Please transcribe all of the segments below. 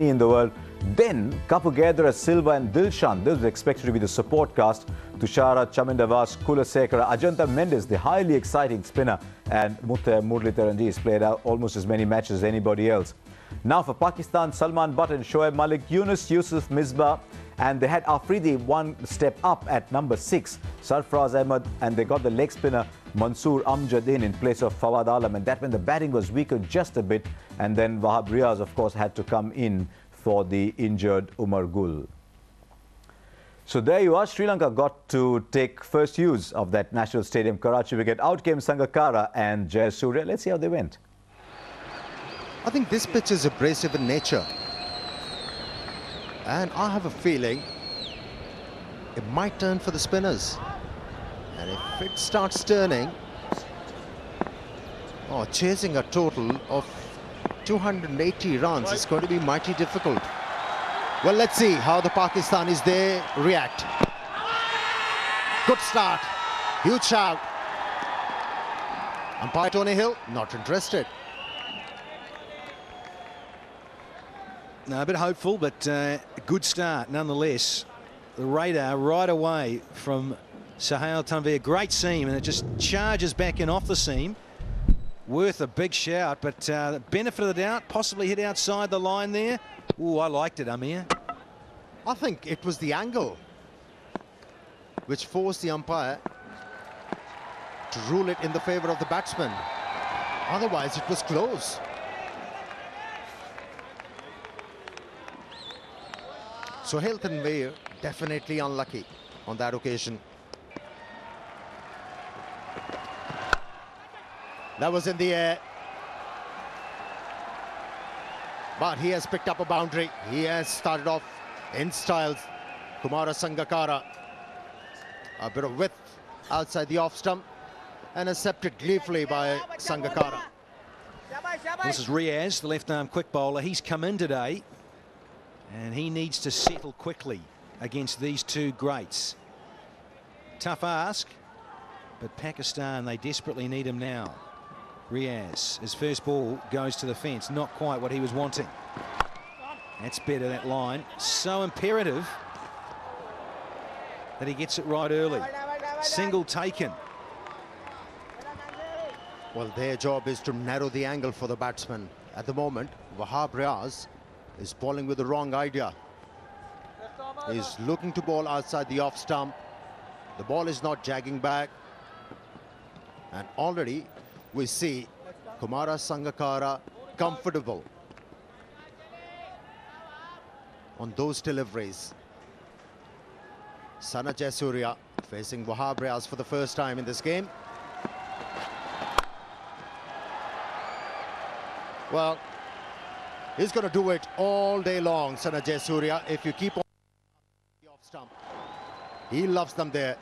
in the world. Then, Kapugedra, Silva and Dilshan. This is expected to be the support cast. Tushara, Chamindavas, Kulasekara, Ajanta Mendes, the highly exciting spinner, and Murli has played out almost as many matches as anybody else. Now for Pakistan, Salman Butt and Shoaib Malik, Yunus, Yusuf, Misbah, and they had Afridi one step up at number 6, Sarfraz Ahmed, and they got the leg spinner Mansoor Amjad in place of Fawad Alam, and that when the batting was weaker just a bit, and then Wahab Riaz, of course, had to come in for the injured Umar Gul. So there you are. Sri Lanka got to take first use of that National Stadium Karachi wicket. Out came Sangakkara and Jayasuriya. Let's see how they went. I think this pitch is abrasive in nature, and I have a feeling it might turn for the spinners, and if it starts turning, chasing a total of 280 runs is going to be mighty difficult. Well, let's see how the Pakistanis they react. Good start, huge shout. Umpire Tony Hill not interested. No, a bit hopeful, but a good start nonetheless. The radar right away from Sohail Tanvir, great seam, and it just charges back in off the seam. Worth a big shout, but the benefit of the doubt, possibly hit outside the line there. Oh, I liked it, Amir. I think it was the angle which forced the umpire to rule it in the favour of the batsman. Otherwise, it was close. Sohail Tanvir definitely unlucky on that occasion. That was in the air. But he has picked up a boundary. He has started off in style. Kumara Sangakkara. A bit of width outside the off stump and accepted gleefully by Sangakkara. This is Riaz, the left-arm quick bowler. He's come in today, and he needs to settle quickly against these two greats. Tough ask, but Pakistan, they desperately need him now. Riaz, his first ball goes to the fence, not quite what he was wanting. That's better, that line. So imperative that he gets it right early. Single taken. Well, their job is to narrow the angle for the batsman. At the moment, Wahab Riaz is bowling with the wrong idea. He's looking to bowl outside the off stump. The ball is not jagging back. And already we see Kumara Sangakkara comfortable on those deliveries. Sana Jayasuriya facing Wahab Riaz for the first time in this game. Well, he's going to do it all day long, Sana Jayasuriya, if you keep on the off stump. He loves them there.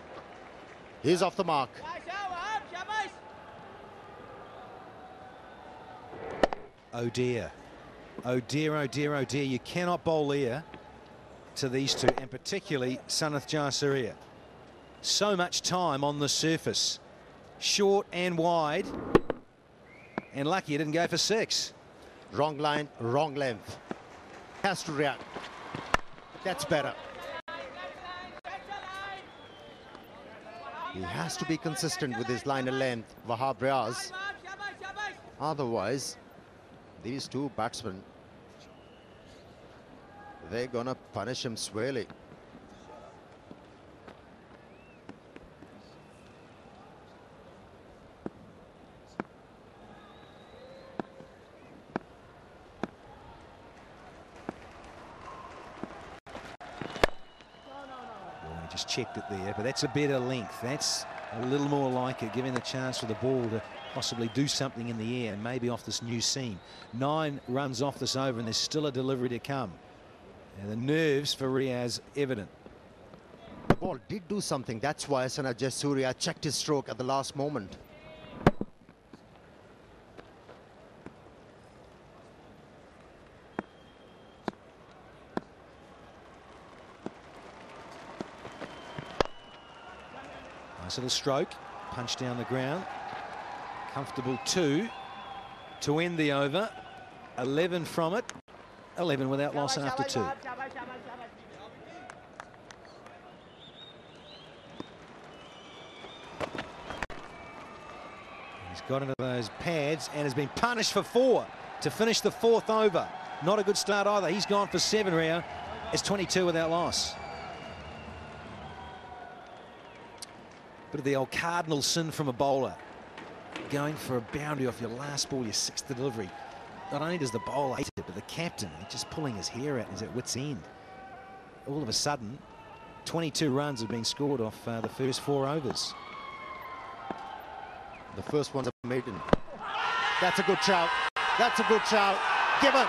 He's off the mark. Oh dear. Oh dear, oh dear, oh dear. You cannot bowl here to these two, and particularly Sanath Jayasuriya. So much time on the surface. Short and wide. And lucky it didn't go for 6. Wrong line, wrong length. Has to react. That's better. He has to be consistent with his line and length, Wahab Riaz. Otherwise, these two batsmen, they're gonna punish him severely. Just checked it there, but that's a better length. That's a little more like it, giving the chance for the ball to possibly do something in the air and maybe off this new seam. 9 runs off this over, and there's still a delivery to come. And the nerves for Riaz evident. The ball did do something. That's why Sana Jayasuriya checked his stroke at the last moment. Nice little stroke, punch down the ground. Comfortable 2 to end the over. 11 from it. 11 without loss after 2. He's got into those pads and has been punished for 4 to finish the 4th over. Not a good start either. He's gone for 7, Rio. It's 22 without loss. Bit of the old cardinal sin from a bowler. Going for a boundary off your last ball, your 6th delivery. Not only does the bowler hate it, but the captain, he's just pulling his hair out. He's at wit's end. All of a sudden, 22 runs have been scored off the first 4 overs. The first one's a maiden. That's a good shout. That's a good shout. Given.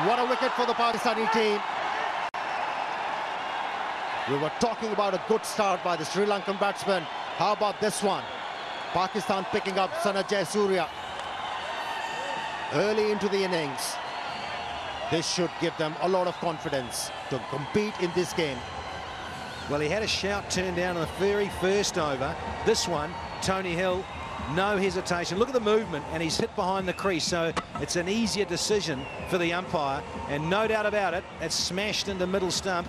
What a wicket for the Pakistani team. We were talking about a good start by the Sri Lankan batsman. How about this one? Pakistan picking up Sana Jayasuriya early into the innings. This should give them a lot of confidence to compete in this game. Well, he had a shout turned down on the very first over. This one, Tony Hill, no hesitation. Look at the movement, and he's hit behind the crease, so it's an easier decision for the umpire. And no doubt about it, it's smashed into middle stump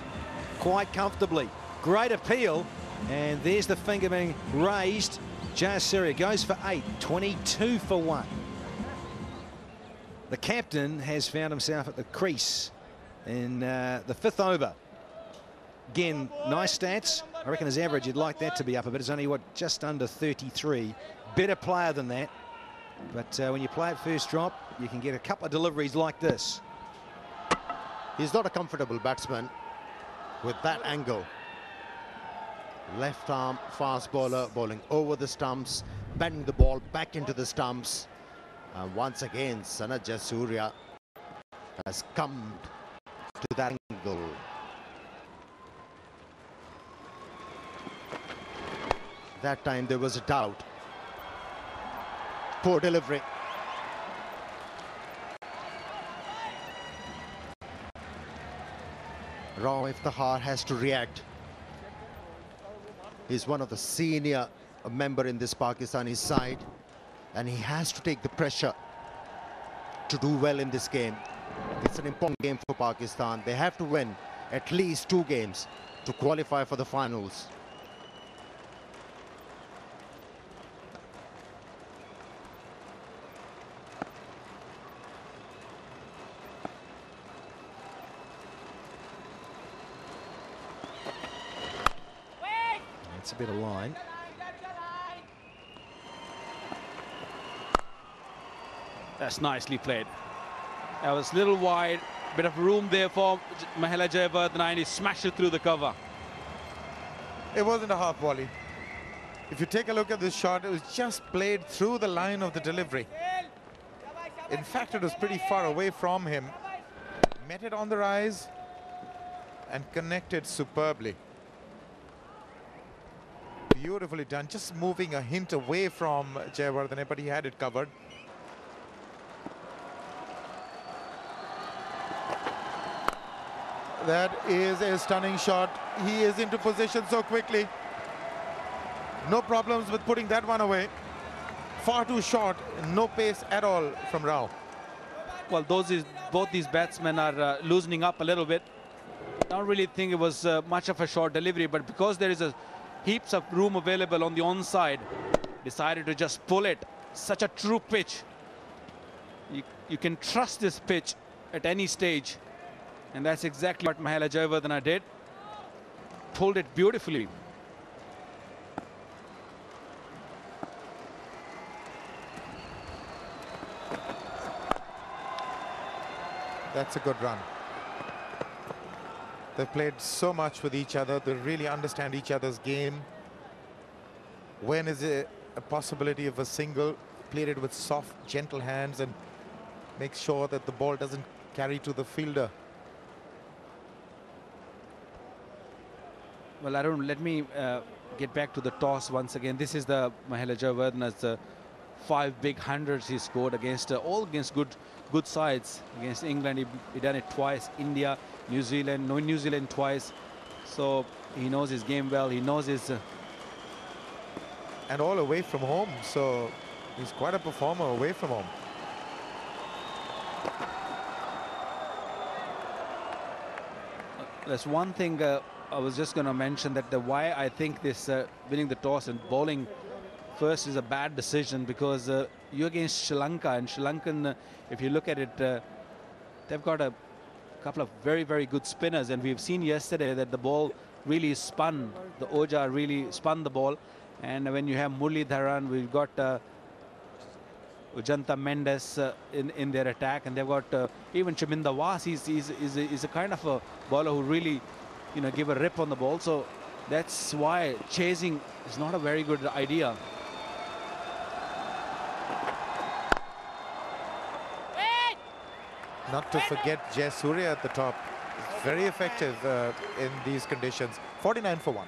quite comfortably. Great appeal, and there's the finger being raised. Jayasuriya goes for 8, 22 for 1. The captain has found himself at the crease in the 5th over. Again, nice stats. I reckon his average, you'd like that to be up a bit. It's only, what, just under 33. Better player than that. But when you play at first drop, you can get a couple of deliveries like this. He's not a comfortable batsman with that angle. Left arm fast bowler bowling over the stumps, bending the ball back into the stumps. And once again, Sana Jayasuriya has come to that angle. That time there was a doubt. Poor delivery. Rao Iftihar has to react. He's one of the senior member in this Pakistani side, and he has to take the pressure to do well in this game. It's an important game for Pakistan. They have to win at least 2 games to qualify for the finals. It's a bit of line. That's nicely played. That was a little wide, bit of room there for Mahela Jayawardene, and he smashed it through the cover. It wasn't a half volley. If you take a look at this shot, it was just played through the line of the delivery. In fact, it was pretty far away from him. Met it on the rise and connected superbly. Beautifully done, just moving a hint away from Jayawardene, but he had it covered. That is a stunning shot. He is into position so quickly. No problems with putting that one away. Far too short, no pace at all from Rao. Well, both these batsmen are loosening up a little bit. I don't really think it was much of a short delivery, but because there is heaps of room available on the onside, decided to just pull it. Such a true pitch. You can trust this pitch at any stage, and that's exactly what Mahela Jayawardene did. Pulled it beautifully. That's a good run. They've played so much with each other. They really understand each other's game. When is it a possibility of a single? Played it with soft, gentle hands and make sure that the ball doesn't carry to the fielder. Well, let me get back to the toss once again. This is the Mahela Jayawardene's 5 big hundreds he scored against all against good sides. Against England, he done it twice. India, New Zealand twice. So he knows his game well. He knows his and all away from home. So he's quite a performer away from home. There's one thing I was just going to mention, that why I think this winning the toss and bowling first is a bad decision, because you're against Sri Lanka, and Sri Lankan, if you look at it, they've got a couple of very, very good spinners, and we've seen yesterday that the ball really spun. The Oja really spun the ball, and when you have Muralidharan, we've got Ajantha Mendes in their attack, and they've got even Chaminda Was. He's a kind of a bowler who really, you know, give a rip on the ball. So that's why chasing is not a very good idea. Not to forget Jay Surya at the top. Very effective in these conditions. 49 for 1.